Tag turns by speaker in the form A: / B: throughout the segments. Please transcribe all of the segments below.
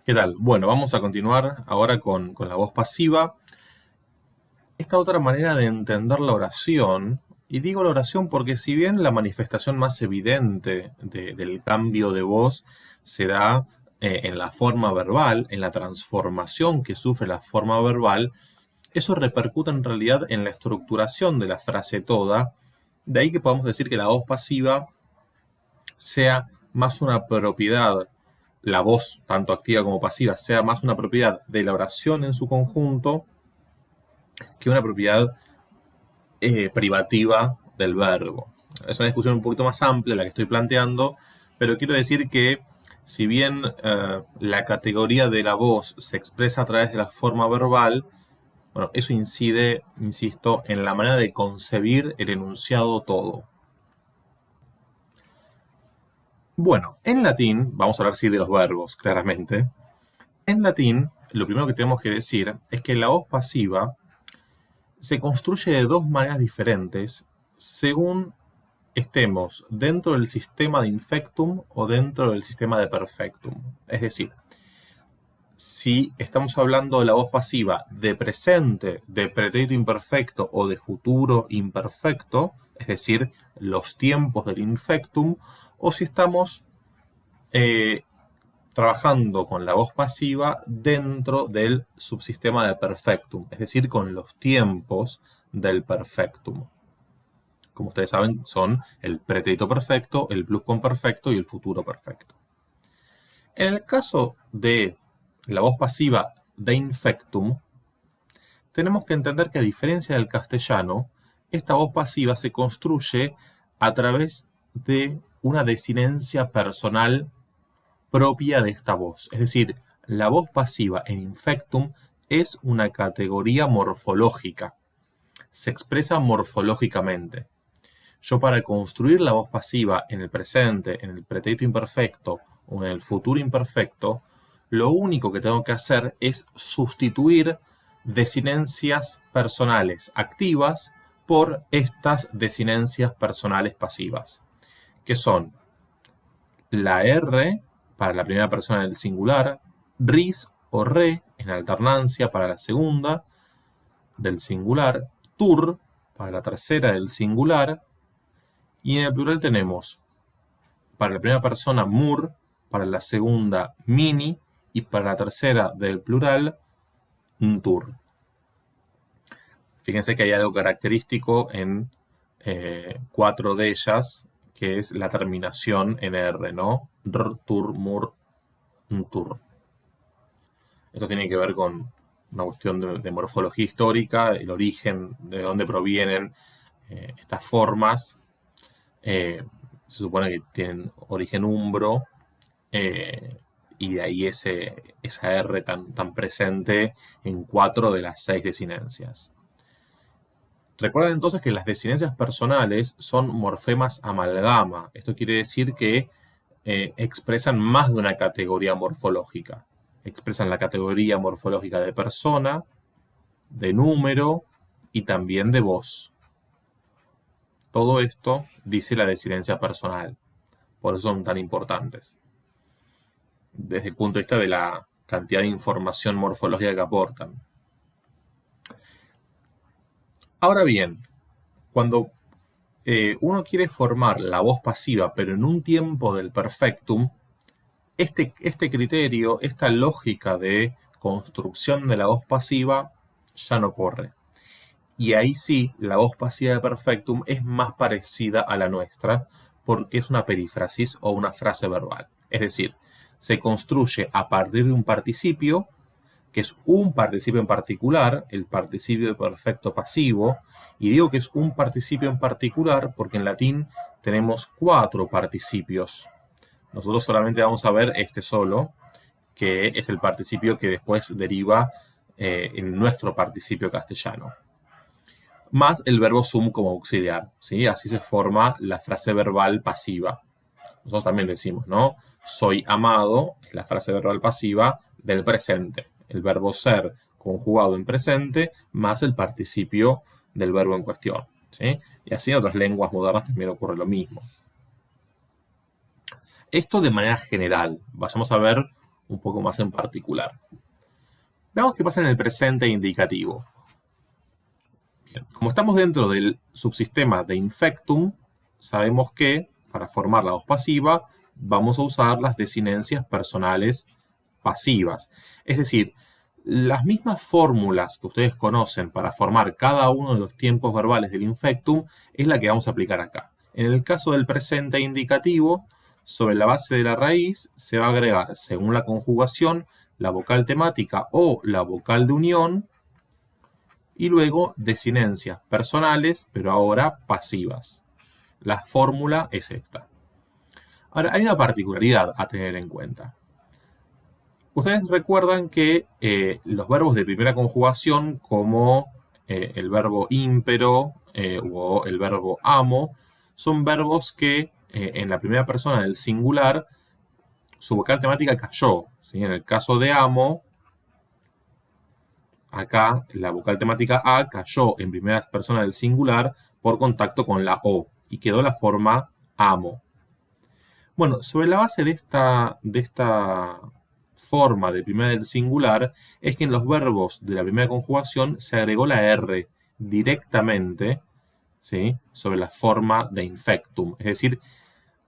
A: ¿Qué tal? Bueno, vamos a continuar ahora con la voz pasiva. Esta otra manera de entender la oración, y digo la oración porque si bien la manifestación más evidente del cambio de voz se da en la forma verbal, en la transformación que sufre la forma verbal, eso repercute en realidad en la estructuración de la frase toda. De ahí que podamos decir que la voz pasiva sea más una propiedad, la voz, tanto activa como pasiva, sea más una propiedad de la oración en su conjunto que una propiedad privativa del verbo. Es una discusión un poquito más amplia la que estoy planteando, pero quiero decir que si bien la categoría de la voz se expresa a través de la forma verbal, bueno, eso incide, insisto, en la manera de concebir el enunciado todo. Bueno, en latín, vamos a hablar sí de los verbos, claramente. En latín, lo primero que tenemos que decir es que la voz pasiva se construye de dos maneras diferentes según estemos dentro del sistema de infectum o dentro del sistema de perfectum. Es decir, si estamos hablando de la voz pasiva de presente, de pretérito imperfecto o de futuro imperfecto, es decir, los tiempos del infectum, o si estamos eh, trabajando con la voz pasiva dentro del subsistema de perfectum, es decir, con los tiempos del perfectum. Como ustedes saben, son el pretérito perfecto, el pluscuamperfecto y el futuro perfecto. En el caso de la voz pasiva de infectum, tenemos que entender que a diferencia del castellano, esta voz pasiva se construye a través de una desinencia personal propia de esta voz. Es decir, la voz pasiva en infectum es una categoría morfológica. Se expresa morfológicamente. Yo para construir la voz pasiva en el presente, en el pretérito imperfecto o en el futuro imperfecto, lo único que tengo que hacer es sustituir desinencias personales activas por estas desinencias personales pasivas, que son la R para la primera persona del singular, ris o re en alternancia para la segunda del singular, tur para la tercera del singular, y en el plural tenemos para la primera persona mur, para la segunda mini y para la tercera del plural tur. Fíjense que hay algo característico en 4 de ellas, que es la terminación en R, ¿no? R, tur, mur, tur. Esto tiene que ver con una cuestión de morfología histórica, el origen, de dónde provienen estas formas. Se supone que tienen origen umbro, y de ahí esa R tan presente en 4 de las 6 desinencias. Recuerden entonces que las desinencias personales son morfemas amalgama. Esto quiere decir que expresan más de una categoría morfológica. Expresan la categoría morfológica de persona, de número y también de voz. Todo esto dice la desinencia personal. Por eso son tan importantes. Desde el punto de vista de la cantidad de información morfológica que aportan. Ahora bien, cuando uno quiere formar la voz pasiva, pero en un tiempo del perfectum, este criterio, esta lógica de construcción de la voz pasiva ya no corre. Y ahí sí, la voz pasiva de perfectum es más parecida a la nuestra, porque es una perífrasis o una frase verbal. Es decir, se construye a partir de un participio, que es un participio en particular, el participio de perfecto pasivo, y digo que es un participio en particular porque en latín tenemos 4 participios. Nosotros solamente vamos a ver este solo, que es el participio que después deriva en nuestro participio castellano. Más el verbo sum como auxiliar, ¿sí? Así se forma la frase verbal pasiva. Nosotros también decimos, ¿no? Soy amado, es la frase verbal pasiva del presente. El verbo ser conjugado en presente más el participio del verbo en cuestión, ¿sí? Y así en otras lenguas modernas también ocurre lo mismo. Esto de manera general. Vayamos a ver un poco más en particular. Veamos qué pasa en el presente indicativo. Bien, como estamos dentro del subsistema de infectum, sabemos que para formar la voz pasiva vamos a usar las desinencias personales pasivas. Es decir, las mismas fórmulas que ustedes conocen para formar cada uno de los tiempos verbales del infectum es la que vamos a aplicar acá. En el caso del presente indicativo, sobre la base de la raíz se va a agregar, según la conjugación, la vocal temática o la vocal de unión, y luego desinencias personales, pero ahora pasivas. La fórmula es esta. Ahora, hay una particularidad a tener en cuenta. Ustedes recuerdan que los verbos de primera conjugación, como el verbo ímpero o el verbo amo, son verbos que en la primera persona del singular su vocal temática cayó. ¿Sí? En el caso de amo, acá la vocal temática A cayó en primera persona del singular por contacto con la O y quedó la forma amo. Bueno, sobre la base de esta forma de primera del singular es que en los verbos de la primera conjugación se agregó la R directamente, ¿sí?, sobre la forma de infectum. Es decir,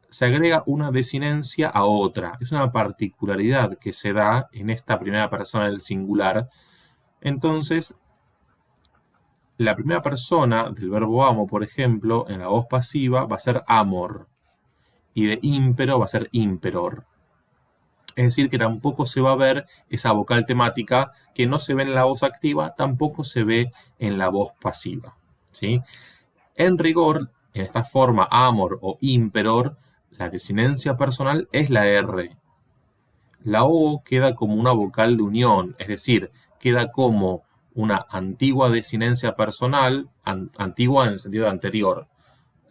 A: se agrega una desinencia a otra. Es una particularidad que se da en esta primera persona del singular. Entonces, la primera persona del verbo amo, por ejemplo, en la voz pasiva va a ser amor. Y de ímpero va a ser ímperor. Es decir, que tampoco se va a ver esa vocal temática que no se ve en la voz activa, tampoco se ve en la voz pasiva. ¿Sí? En rigor, en esta forma amor o ímperor, la desinencia personal es la R. La O queda como una vocal de unión, es decir, queda como una antigua desinencia personal, antigua en el sentido de anterior.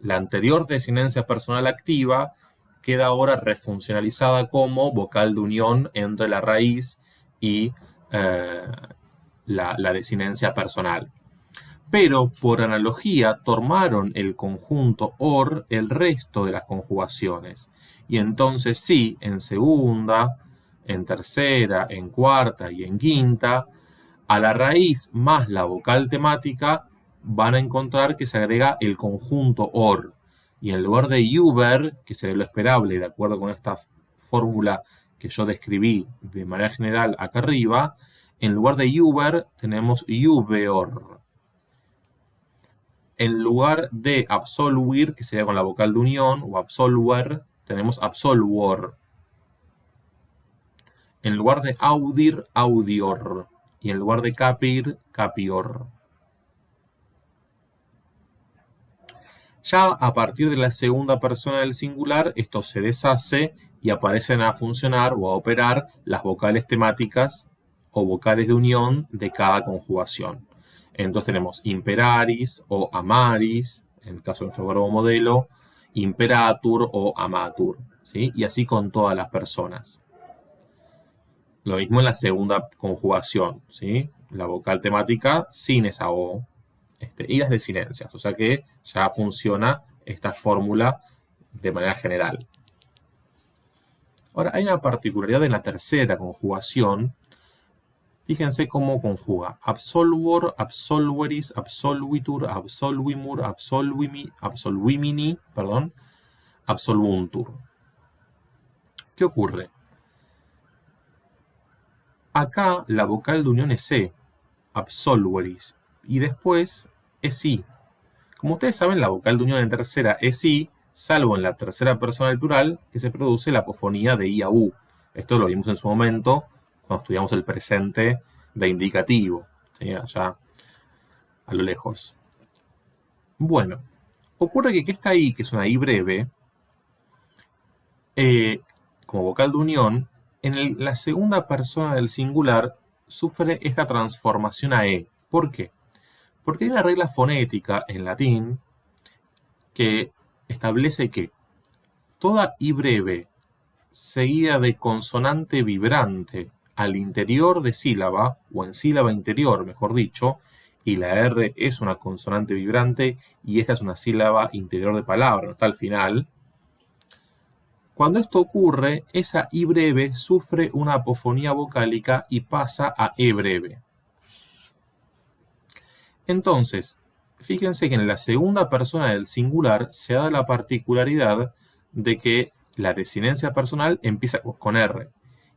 A: La anterior desinencia personal activa queda ahora refuncionalizada como vocal de unión entre la raíz y la desinencia personal. Pero por analogía tomaron el conjunto OR el resto de las conjugaciones. Y entonces sí, en segunda, en tercera, en cuarta y en quinta, a la raíz más la vocal temática van a encontrar que se agrega el conjunto OR. Y en lugar de Uber, que sería lo esperable de acuerdo con esta fórmula que yo describí de manera general acá arriba, en lugar de Uber tenemos Ubeor. En lugar de absoluir, que sería con la vocal de unión, o absolver, tenemos absolvor. En lugar de audir, audior. Y en lugar de capir, capior. Ya a partir de la segunda persona del singular, esto se deshace y aparecen a funcionar o a operar las vocales temáticas o vocales de unión de cada conjugación. Entonces tenemos imperaris o amaris, en el caso de nuestro verbo modelo, imperatur o amatur, ¿sí? Y así con todas las personas. Lo mismo en la segunda conjugación, ¿sí? La vocal temática sin esa O, y las desinencias, o sea que ya funciona esta fórmula de manera general. Ahora, hay una particularidad en la tercera conjugación. Fíjense cómo conjuga absolvor, absolveris, absolvitur, absolvimur, absolvimini, absolvuntur. ¿Qué ocurre? Acá la vocal de unión es E, absolveris, y después es I. Como ustedes saben, la vocal de unión en tercera es I, salvo en la tercera persona del plural, que se produce la apofonía de I a U. Esto lo vimos en su momento cuando estudiamos el presente de indicativo, ¿sí? Allá a lo lejos. Bueno, ocurre que esta I, que es una I breve, como vocal de unión, en la segunda persona del singular sufre esta transformación a E. ¿Por qué? Porque hay una regla fonética en latín que establece que toda I breve seguida de consonante vibrante al interior de sílaba, o en sílaba interior, mejor dicho, y la R es una consonante vibrante y esta es una sílaba interior de palabra, no está al final, Cuando esto ocurre, esa I breve sufre una apofonía vocálica y pasa a E breve. Entonces, fíjense que en la segunda persona del singular se da la particularidad de que la desinencia personal empieza con R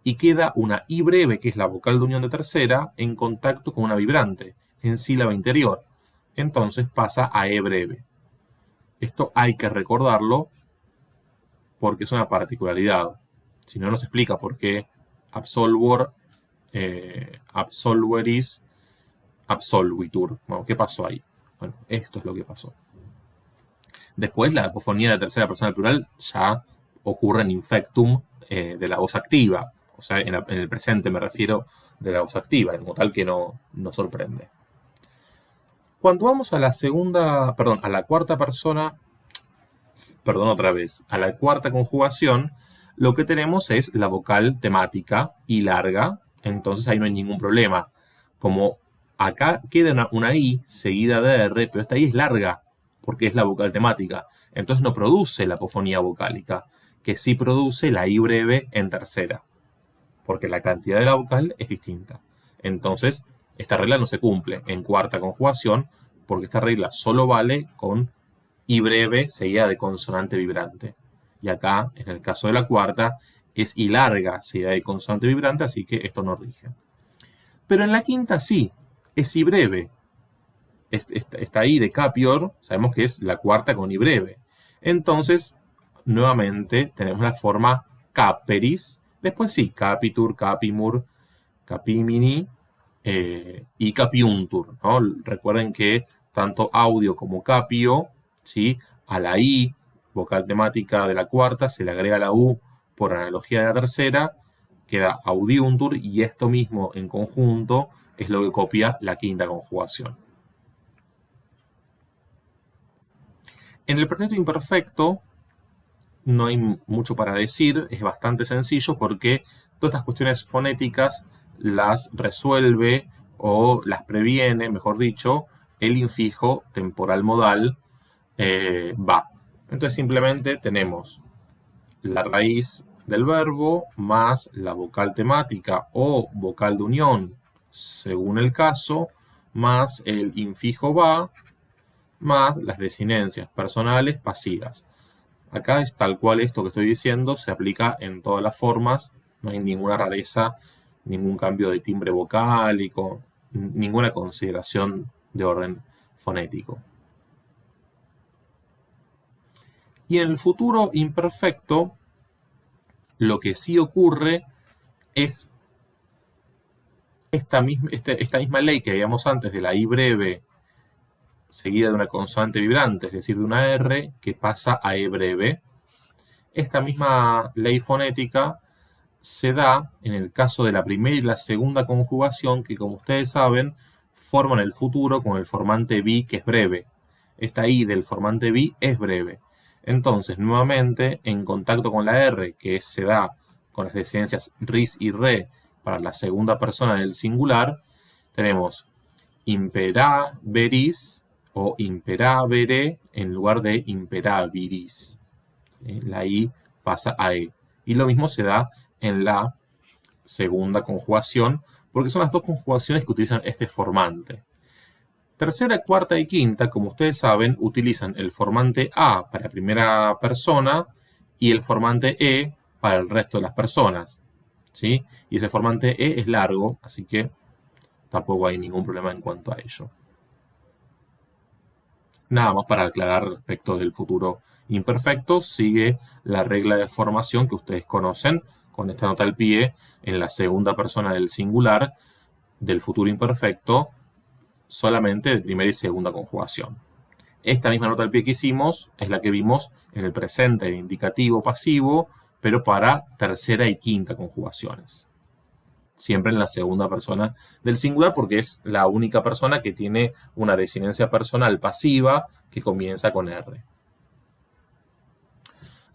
A: y queda una I breve, que es la vocal de unión de tercera, en contacto con una vibrante, en sílaba interior. Entonces pasa a E breve. Esto hay que recordarlo porque es una particularidad. Si no, nos explica por qué absolvor, absolveris, absolvitur. Bueno, ¿qué pasó ahí? Bueno, esto es lo que pasó. Después, la apofonía de tercera persona del plural ya ocurre en infectum de la voz activa. O sea, en el presente me refiero de la voz activa, como tal que no sorprende. Cuando vamos a la segunda, perdón, a la cuarta persona, perdón otra vez, a la cuarta conjugación, lo que tenemos es la vocal temática y larga, entonces ahí no hay ningún problema. Como acá queda una I seguida de R, pero esta I es larga, porque es la vocal temática. Entonces no produce la apofonía vocálica, que sí produce la I breve en tercera, porque la cantidad de la vocal es distinta. Entonces, esta regla no se cumple en cuarta conjugación, porque esta regla solo vale con I breve seguida de consonante vibrante. Y acá, en el caso de la cuarta, es I larga seguida de consonante vibrante, así que esto no rige. Pero en la quinta sí, es I breve. Esta I de capior, sabemos que es la cuarta con I breve. Entonces, nuevamente tenemos la forma caperis. Después sí, capitur, capimur, capimini y capiuntur, ¿no? Recuerden que tanto audio como capio, ¿sí? A la I, vocal temática de la cuarta, se le agrega la U por analogía de la tercera, queda audiuntur y esto mismo en conjunto es lo que copia la quinta conjugación. En el pretérito imperfecto no hay mucho para decir, es bastante sencillo porque todas estas cuestiones fonéticas las resuelve o las previene, mejor dicho, el infijo temporal modal va. Entonces simplemente tenemos la raíz del verbo más la vocal temática o vocal de unión, según el caso, más el infijo va, más las desinencias personales pasivas. Acá es tal cual esto que estoy diciendo, se aplica en todas las formas, no hay ninguna rareza, ningún cambio de timbre vocálico, ninguna consideración de orden fonético. Y en el futuro imperfecto, lo que sí ocurre es esta misma ley que habíamos antes de la I breve seguida de una consonante vibrante, es decir, de una R, que pasa a E breve. Esta misma ley fonética se da en el caso de la primera y la segunda conjugación, que como ustedes saben, forman el futuro con el formante bi, que es breve. Esta I del formante bi es breve. Entonces, nuevamente, en contacto con la R, que se da con las desinencias ris y re para la segunda persona del singular, tenemos imperaveris o imperavere en lugar de imperaviris. La I pasa a E. Y lo mismo se da en la segunda conjugación, porque son las dos conjugaciones que utilizan este formante. Tercera, cuarta y quinta, como ustedes saben, utilizan el formante A para primera persona y el formante E para el resto de las personas, ¿sí? Y ese formante E es largo, así que tampoco hay ningún problema en cuanto a ello. Nada más para aclarar respecto del futuro imperfecto, sigue la regla de formación que ustedes conocen con esta nota al pie en la segunda persona del singular del futuro imperfecto, solamente de primera y segunda conjugación. Esta misma nota al pie que hicimos es la que vimos en el presente de indicativo pasivo, pero para tercera y quinta conjugaciones. Siempre en la segunda persona del singular porque es la única persona que tiene una desinencia personal pasiva que comienza con R.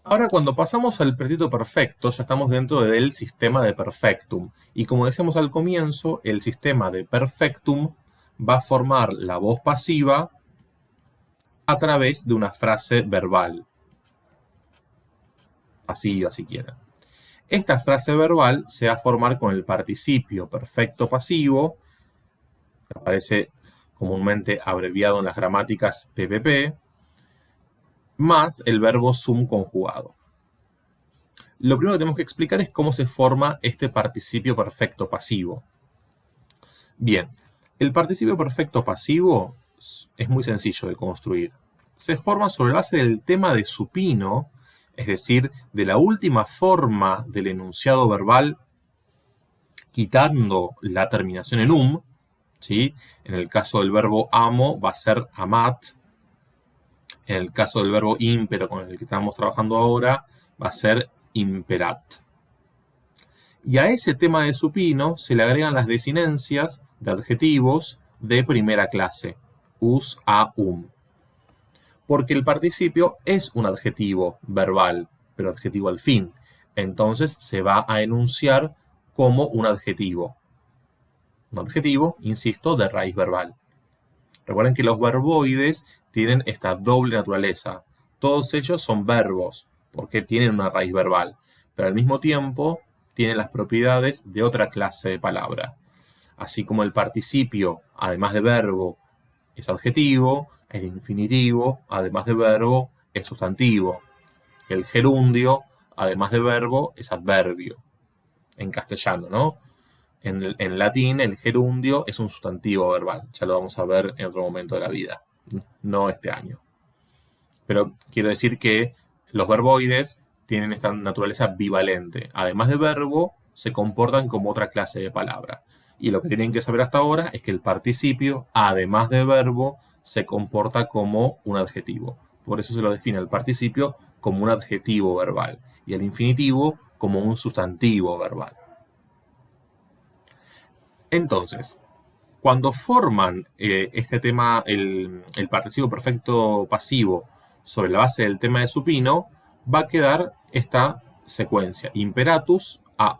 A: Ahora, cuando pasamos al pretérito perfecto, ya estamos dentro del sistema de perfectum. Y como decíamos al comienzo, el sistema de perfectum va a formar la voz pasiva a través de una frase verbal. pasiva si quieren. Esta frase verbal se va a formar con el participio perfecto pasivo, que aparece comúnmente abreviado en las gramáticas PPP, más el verbo sum conjugado. Lo primero que tenemos que explicar es cómo se forma este participio perfecto pasivo. Bien, el participio perfecto pasivo es muy sencillo de construir. Se forma sobre la base del tema de supino, es decir, de la última forma del enunciado verbal, quitando la terminación en ¿sí? En el caso del verbo amo va a ser amat. En el caso del verbo impero, con el que estamos trabajando ahora, va a ser imperat. Y a ese tema de supino se le agregan las desinencias de adjetivos de primera clase, us, a, porque el participio es un adjetivo verbal, pero adjetivo al fin. Entonces se va a enunciar como un adjetivo. Un adjetivo, insisto, de raíz verbal. Recuerden que los verboides tienen esta doble naturaleza. Todos ellos son verbos, porque tienen una raíz verbal, pero al mismo tiempo tienen las propiedades de otra clase de palabra. Así como el participio, además de verbo, es adjetivo, el infinitivo, además de verbo, es sustantivo. El gerundio, además de verbo, es adverbio. En castellano, ¿no? En latín, el gerundio es un sustantivo verbal. Ya lo vamos a ver en otro momento de la vida. No este año. Pero quiero decir que los verboides tienen esta naturaleza bivalente. Además de verbo, se comportan como otra clase de palabra. Y lo que tienen que saber hasta ahora es que el participio, además de verbo, se comporta como un adjetivo. Por eso se lo define el participio como un adjetivo verbal y el infinitivo como un sustantivo verbal. Entonces, cuando forman este tema, el participio perfecto pasivo, sobre la base del tema de supino, va a quedar esta secuencia, imperatus a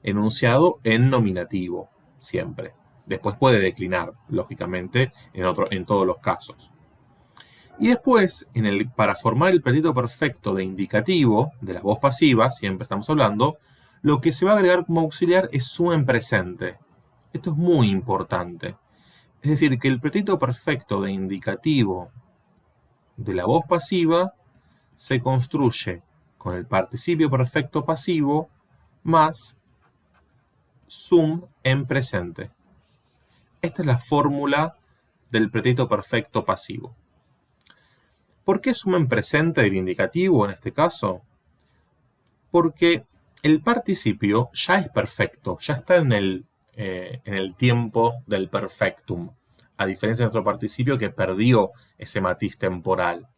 A: enunciado en nominativo, siempre. Después puede declinar, lógicamente, en todos los casos. Y después, para formar el pretérito perfecto de indicativo, de la voz pasiva, siempre estamos hablando, lo que se va a agregar como auxiliar es sum en presente. Esto es muy importante. Es decir, que el pretérito perfecto de indicativo de la voz pasiva se construye con el participio perfecto pasivo más sum en presente. Esta es la fórmula del pretérito perfecto pasivo. ¿Por qué sum en presente del indicativo en este caso? Porque el participio ya es perfecto, ya está en el tiempo del perfectum, a diferencia de nuestro participio que perdió ese matiz temporal.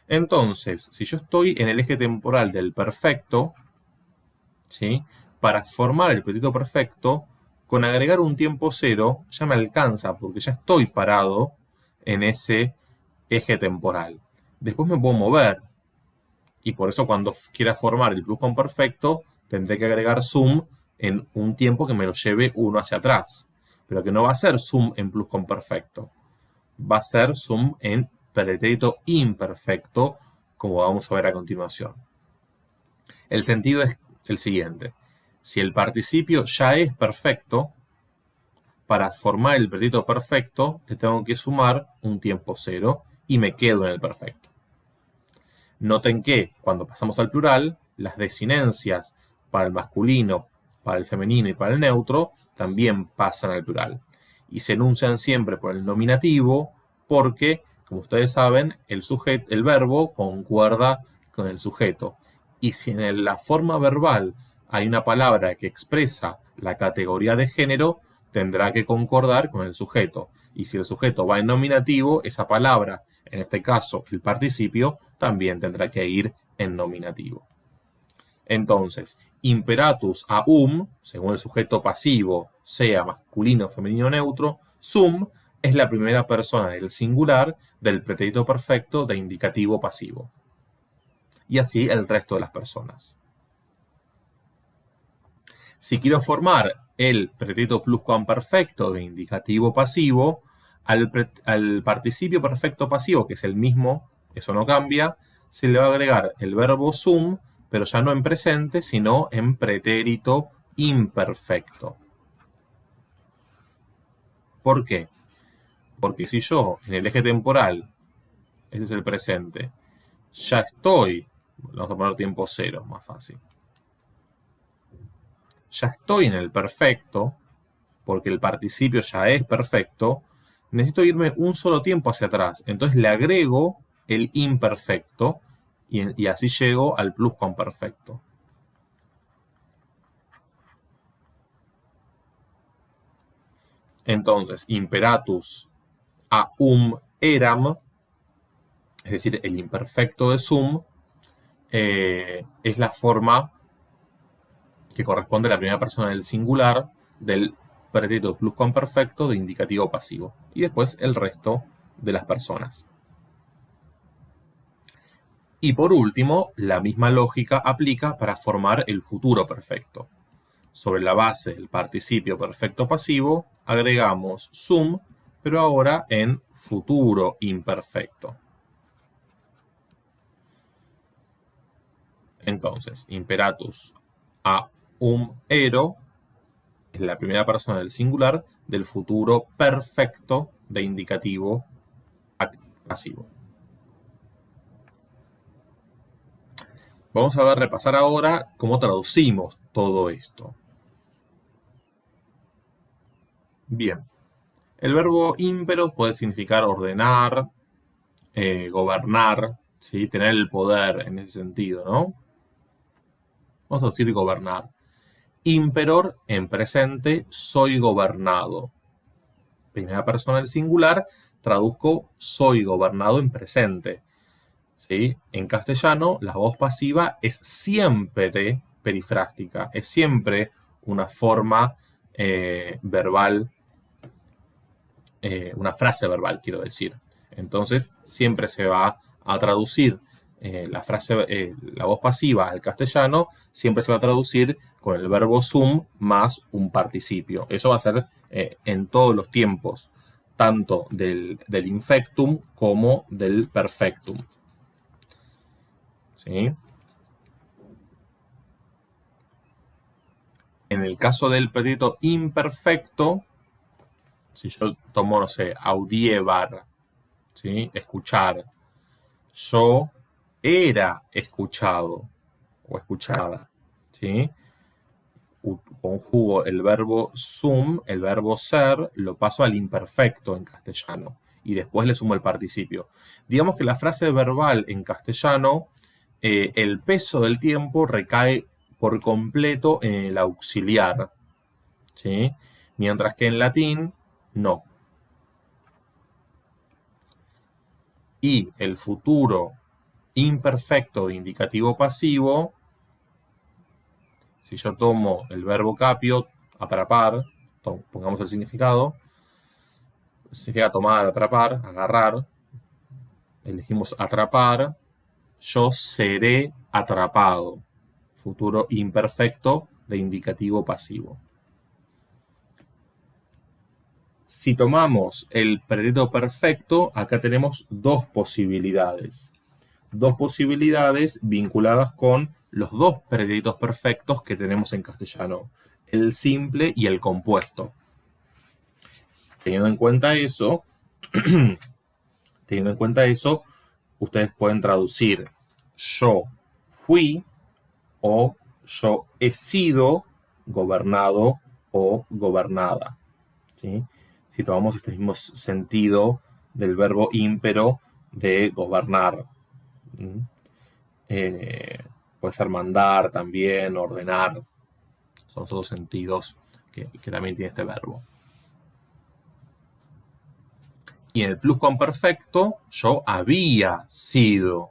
A: Entonces, si yo estoy en el eje temporal del perfecto, ¿sí? Para formar el pretérito perfecto, con agregar un tiempo cero ya me alcanza, porque ya estoy parado en ese eje temporal. Después me puedo mover, y por eso cuando quiera formar el pluscuamperfecto, tendré que agregar sum en un tiempo que me lo lleve uno hacia atrás. Pero que no va a ser sum en pluscuamperfecto. Va a ser sum en pretérito imperfecto, como vamos a ver a continuación. El sentido es el siguiente. Si el participio ya es perfecto, para formar el pretérito perfecto, le tengo que sumar un tiempo cero y me quedo en el perfecto. Noten que cuando pasamos al plural, las desinencias para el masculino, para el femenino y para el neutro también pasan al plural. Y se enuncian siempre por el nominativo porque, como ustedes saben, el verbo concuerda con el sujeto. Y si en la forma verbal hay una palabra que expresa la categoría de género, tendrá que concordar con el sujeto. Y si el sujeto va en nominativo, esa palabra, en este caso el participio, también tendrá que ir en nominativo. Entonces, imperatus a según el sujeto pasivo, sea masculino, femenino o neutro, sum es la primera persona del singular del pretérito perfecto de indicativo pasivo. Y así el resto de las personas. Si quiero formar el pretérito pluscuamperfecto de indicativo pasivo, al participio perfecto pasivo, que es el mismo, eso no cambia, se le va a agregar el verbo sum, pero ya no en presente, sino en pretérito imperfecto. ¿Por qué? Porque si yo en el eje temporal, este es el presente, ya estoy, vamos a poner tiempo cero, más fácil. Ya estoy en el perfecto, porque el participio ya es perfecto, necesito irme un solo tiempo hacia atrás. Entonces le agrego el imperfecto y así llego al pluscuamperfecto. Entonces, imperatus eram, es decir, el imperfecto de sum, es la forma que corresponde a la primera persona del singular del pretérito pluscuamperfecto de indicativo pasivo. Y después el resto de las personas. Y por último, la misma lógica aplica para formar el futuro perfecto. Sobre la base del participio perfecto pasivo, agregamos sum, pero ahora en futuro imperfecto. Entonces, imperatus ero es la primera persona del singular del futuro perfecto de indicativo pasivo. Vamos a repasar ahora cómo traducimos todo esto. Bien, el verbo ímpero puede significar ordenar, gobernar, ¿sí? Tener el poder en ese sentido, ¿no? Vamos a decir gobernar. Imperor en presente, soy gobernado. Primera persona del singular, traduzco soy gobernado en presente. ¿Sí? En castellano, la voz pasiva es siempre perifrástica, es siempre una forma verbal, una frase verbal, quiero decir. Entonces, siempre se va a traducir la voz pasiva al castellano, siempre se va a traducir con el verbo sum más un participio. Eso va a ser en todos los tiempos, tanto del infectum como del perfectum. ¿Sí? En el caso del pretérito imperfecto, si yo tomo, no sé, audievar, ¿sí? Escuchar. Yo era escuchado o escuchada, ¿sí? Conjugo el verbo sum, el verbo ser, lo paso al imperfecto en castellano y después le sumo el participio. Digamos que la frase verbal en castellano, el peso del tiempo recae por completo en el auxiliar, ¿sí? Mientras que en latín, no. Y el futuro imperfecto de indicativo pasivo, si yo tomo el verbo capio, atrapar, pongamos el significado, sería tomar, atrapar, agarrar, elegimos atrapar, yo seré atrapado, futuro imperfecto de indicativo pasivo. Si tomamos el pretérito perfecto, acá tenemos dos posibilidades. Dos posibilidades vinculadas con los dos pretéritos perfectos que tenemos en castellano, el simple y el compuesto. Teniendo en cuenta eso, ustedes pueden traducir yo fui o yo he sido gobernado o gobernada, ¿sí? Si tomamos este mismo sentido del verbo ímpero de gobernar. Puede ser mandar también, ordenar. Son todos sentidos que también tiene este verbo. Y en el pluscuamperfecto yo había sido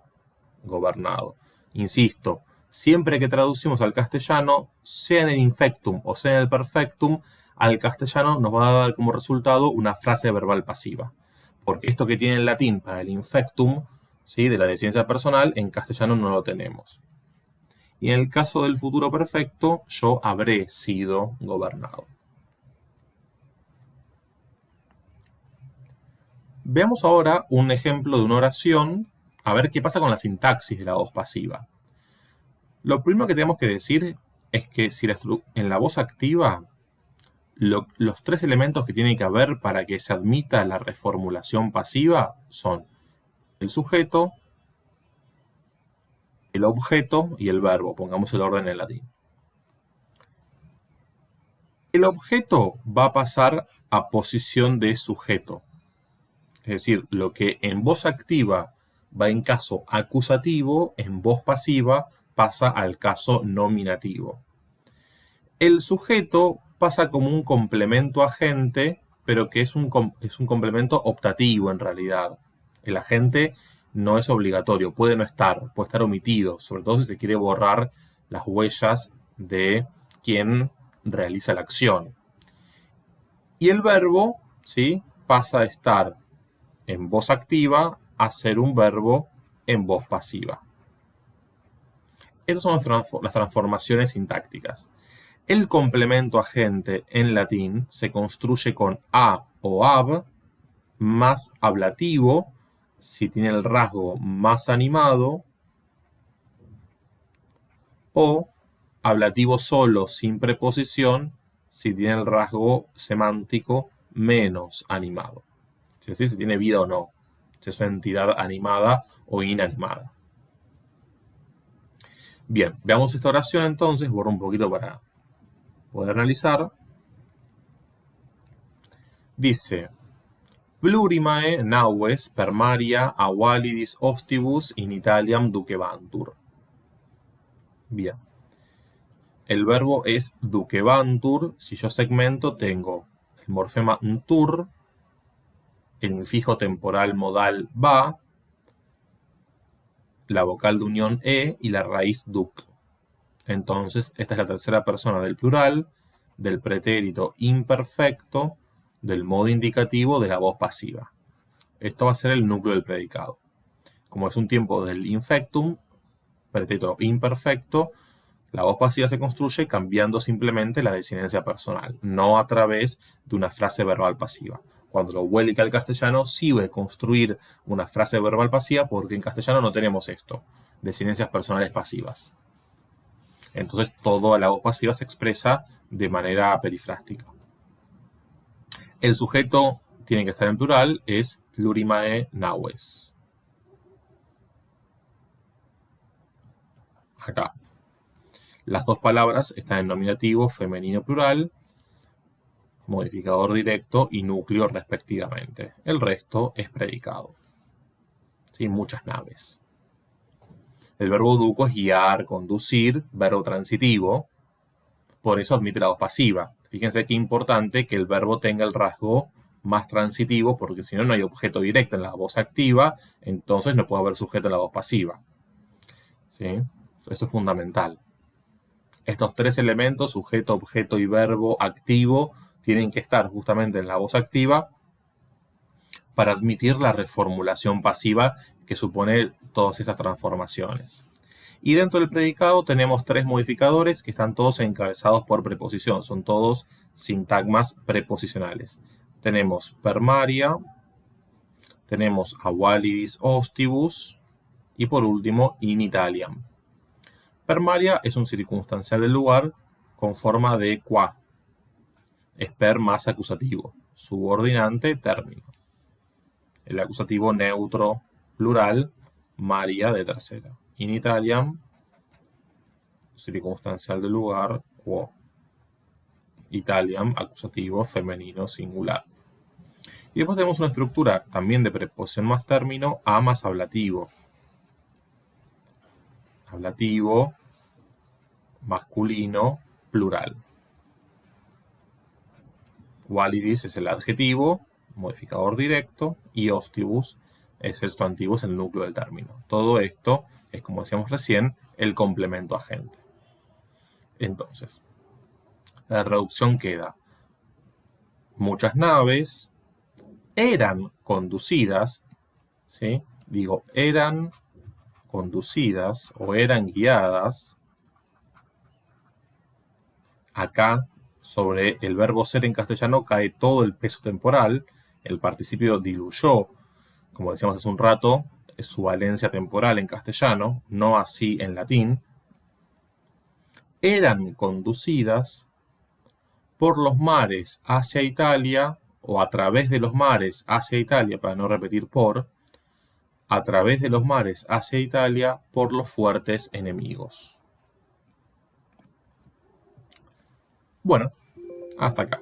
A: gobernado. Insisto, siempre que traducimos al castellano, sea en el infectum o sea en el perfectum, al castellano nos va a dar como resultado una frase verbal pasiva. Porque esto que tiene en latín para el infectum, ¿sí? De la deficiencia personal, en castellano no lo tenemos. Y en el caso del futuro perfecto, yo habré sido gobernado. Veamos ahora un ejemplo de una oración a ver qué pasa con la sintaxis de la voz pasiva. Lo primero que tenemos que decir es que si en la voz activa, los tres elementos que tiene que haber para que se admita la reformulación pasiva son el sujeto, el objeto y el verbo. Pongamos el orden en latín. El objeto va a pasar a posición de sujeto. Es decir, lo que en voz activa va en caso acusativo, en voz pasiva pasa al caso nominativo. El sujeto pasa como un complemento agente, pero que es un complemento optativo en realidad. El agente no es obligatorio, puede no estar, puede estar omitido, sobre todo si se quiere borrar las huellas de quien realiza la acción. Y el verbo, ¿sí?, pasa a estar en voz activa a ser un verbo en voz pasiva. Estas son las transformaciones sintácticas. El complemento agente en latín se construye con a o ab más ablativo si tiene el rasgo más animado, o ablativo solo sin preposición si tiene el rasgo semántico menos animado. Es decir, si tiene vida o no, si es una entidad animada o inanimada. Bien, veamos esta oración entonces, borro un poquito para poder analizar. Dice: plurimae naves per Maria avalidis ostibus in Italiam ducebantur. Bien. El verbo es ducebantur. Si yo segmento, tengo el morfema ntur, el infijo temporal modal va, la vocal de unión e y la raíz duc. Entonces, esta es la tercera persona del plural, del pretérito imperfecto, del modo indicativo de la voz pasiva. Esto va a ser el núcleo del predicado. Como es un tiempo del infectum, pretérito imperfecto, la voz pasiva se construye cambiando simplemente la desinencia personal, no a través de una frase verbal pasiva. Cuando lo vuelca al castellano, sí va a construir una frase verbal pasiva, porque en castellano no tenemos esto, desinencias personales pasivas. Entonces, toda la voz pasiva se expresa de manera perifrástica. El sujeto tiene que estar en plural, es plurimae naves. Acá. Las dos palabras están en nominativo femenino plural, modificador directo y núcleo respectivamente. El resto es predicado. ¿Sí? Muchas naves. El verbo duco es guiar, conducir, verbo transitivo. Por eso admite la voz pasiva. Fíjense qué importante que el verbo tenga el rasgo más transitivo, porque si no, no hay objeto directo en la voz activa, entonces no puede haber sujeto en la voz pasiva. ¿Sí? Esto es fundamental. Estos tres elementos, sujeto, objeto y verbo activo, tienen que estar justamente en la voz activa para admitir la reformulación pasiva que supone todas estas transformaciones. Y dentro del predicado tenemos tres modificadores que están todos encabezados por preposición, son todos sintagmas preposicionales. Tenemos per Maria, tenemos avalidis ostibus y por último in Italiam. Per Maria es un circunstancial del lugar con forma de qua. Es per más acusativo, subordinante, término. El acusativo neutro plural, Maria de tercera. In Italiam, circunstancial del lugar, quo. Italiam, acusativo femenino singular. Y después tenemos una estructura también de preposición más término, a más ablativo. Ablativo, masculino, plural. Validis es el adjetivo, modificador directo, y ostibus es el sustantivo, es el núcleo del término. Todo esto es, como decíamos recién, el complemento agente. Entonces, la traducción queda: muchas naves eran conducidas, ¿sí? Digo, eran conducidas o eran guiadas. Acá, sobre el verbo ser en castellano, cae todo el peso temporal. El participio diluyó, como decíamos hace un rato, su valencia temporal en castellano, no así en latín, eran conducidas por los mares hacia Italia, o a través de los mares hacia Italia, para no repetir a través de los mares hacia Italia por los fuertes enemigos. Bueno, hasta acá.